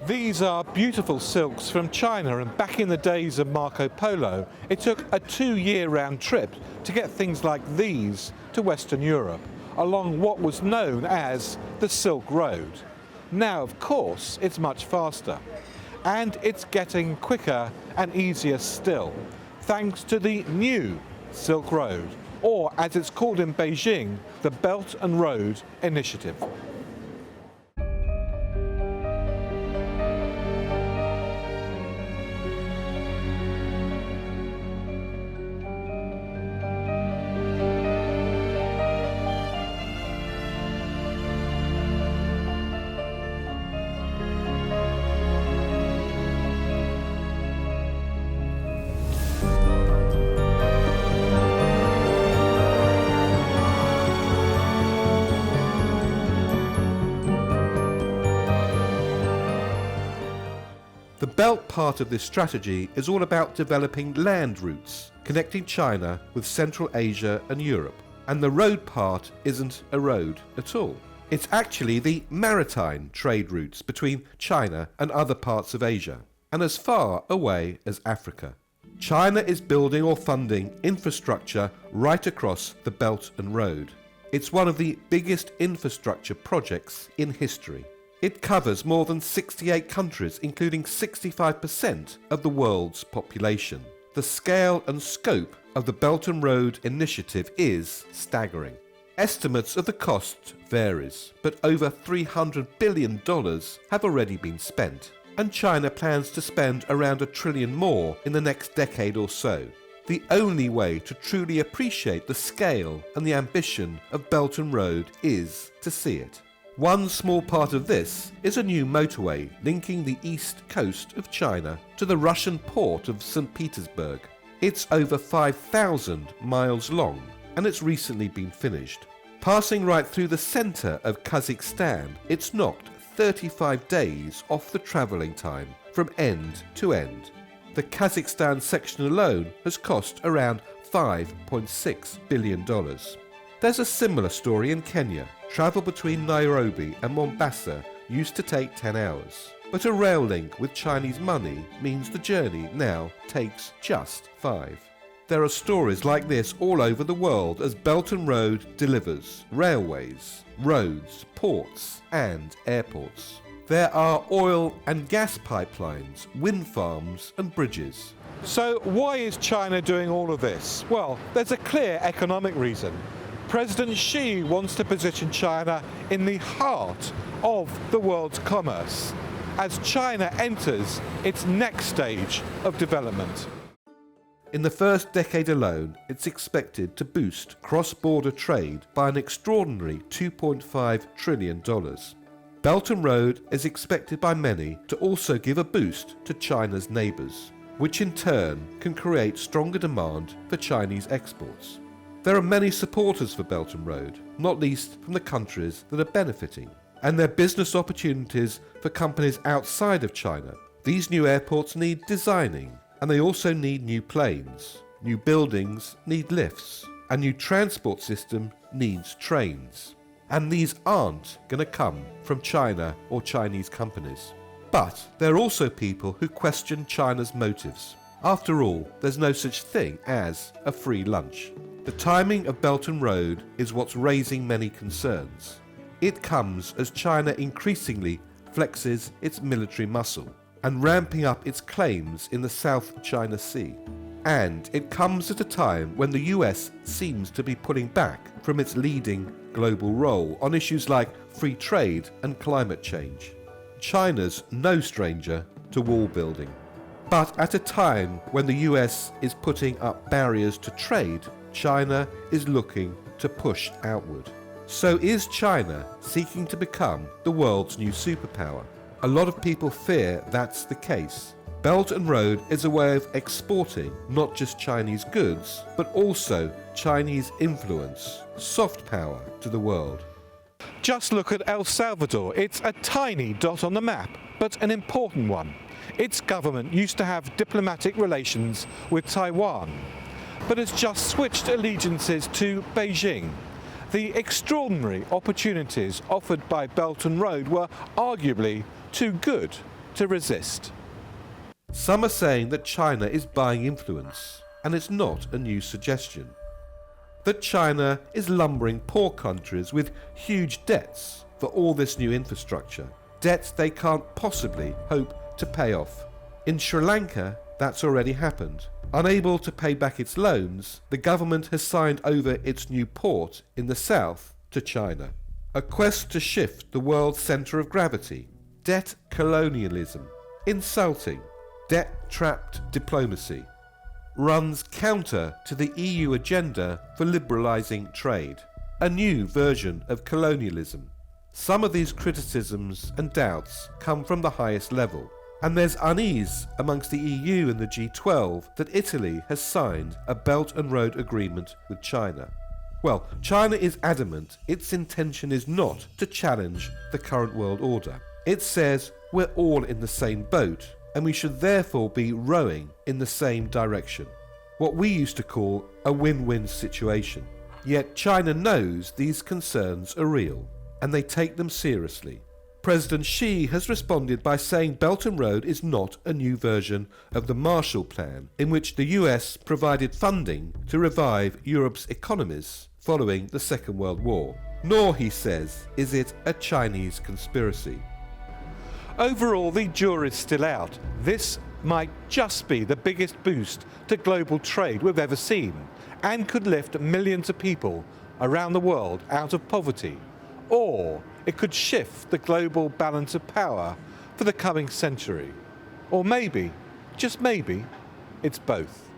These are beautiful silks from China, and back in the days of Marco Polo, it took a 2-year round trip to get things like these to Western Europe, along what was known as the Silk Road. Now, of course, it's much faster, and it's getting quicker and easier still, thanks to the new Silk Road, or as it's called in Beijing, the Belt and Road Initiative. The belt part of this strategy is all about developing land routes, connecting China with Central Asia and Europe. And the road part isn't a road at all. It's actually the maritime trade routes between China and other parts of Asia, and as far away as Africa. China is building or funding infrastructure right across the Belt and Road. It's one of the biggest infrastructure projects in history. It covers more than 68 countries, including 65% of the world's population. The scale and scope of the Belt and Road Initiative is staggering. Estimates of the cost varies, but over $300 billion have already been spent, and China plans to spend around $1 trillion more in the next decade or so. The only way to truly appreciate the scale and the ambition of Belt and Road is to see it. One small part of this is a new motorway linking the east coast of China to the Russian port of St. Petersburg. It's over 5,000 miles long, and it's recently been finished. Passing right through the centre of Kazakhstan, it's knocked 35 days off the travelling time from end to end. The Kazakhstan section alone has cost around $5.6 billion. There's a similar story in Kenya. Travel between Nairobi and Mombasa used to take 10 hours, but a rail link with Chinese money means the journey now takes just 5. There are stories like this all over the world as Belt and Road delivers railways, roads, ports and airports. There are oil and gas pipelines, wind farms and bridges. So why is China doing all of this? Well, there's a clear economic reason. President Xi wants to position China in the heart of the world's commerce as China enters its next stage of development. In the first decade alone, it's expected to boost cross-border trade by an extraordinary $2.5 trillion. Belt and Road is expected by many to also give a boost to China's neighbours, which in turn can create stronger demand for Chinese exports. There are many supporters for Belt and Road, not least from the countries that are benefiting, and there are business opportunities for companies outside of China. These new airports need designing, and they also need new planes. New buildings need lifts. A new transport system needs trains. And these aren't going to come from China or Chinese companies. But there are also people who question China's motives. After all, there's no such thing as a free lunch. The timing of Belt and Road is what's raising many concerns. It comes as China increasingly flexes its military muscle and ramping up its claims in the South China Sea. And it comes at a time when the US seems to be pulling back from its leading global role on issues like free trade and climate change. China's no stranger to wall building. But at a time when the US is putting up barriers to trade, China is looking to push outward. So is China seeking to become the world's new superpower? A lot of people fear that's the case. Belt and Road is a way of exporting not just Chinese goods, but also Chinese influence, soft power to the world. Just look at El Salvador. It's a tiny dot on the map, but an important one. Its government used to have diplomatic relations with Taiwan, but has just switched allegiances to Beijing. The extraordinary opportunities offered by Belt and Road were arguably too good to resist. Some are saying that China is buying influence, and it's not a new suggestion. That China is lumbering poor countries with huge debts for all this new infrastructure, debts they can't possibly hope to pay off. In Sri Lanka, that's already happened. Unable to pay back its loans, the government has signed over its new port in the south to China. A quest to shift the world's centre of gravity. Debt colonialism. Insulting. Debt-trapped diplomacy. Runs counter to the EU agenda for liberalising trade. A new version of colonialism. Some of these criticisms and doubts come from the highest level. And there's unease amongst the EU and the G12 that Italy has signed a Belt and Road Agreement with China. Well, China is adamant its intention is not to challenge the current world order. It says we're all in the same boat and we should therefore be rowing in the same direction. What we used to call a win-win situation. Yet China knows these concerns are real and they take them seriously. President Xi has responded by saying Belt and Road is not a new version of the Marshall Plan, in which the US provided funding to revive Europe's economies following the Second World War. Nor, he says, is it a Chinese conspiracy. Overall, the jury's still out. This might just be the biggest boost to global trade we've ever seen, and could lift millions of people around the world out of poverty. Or it could shift the global balance of power for the coming century. Or maybe, just maybe, it's both.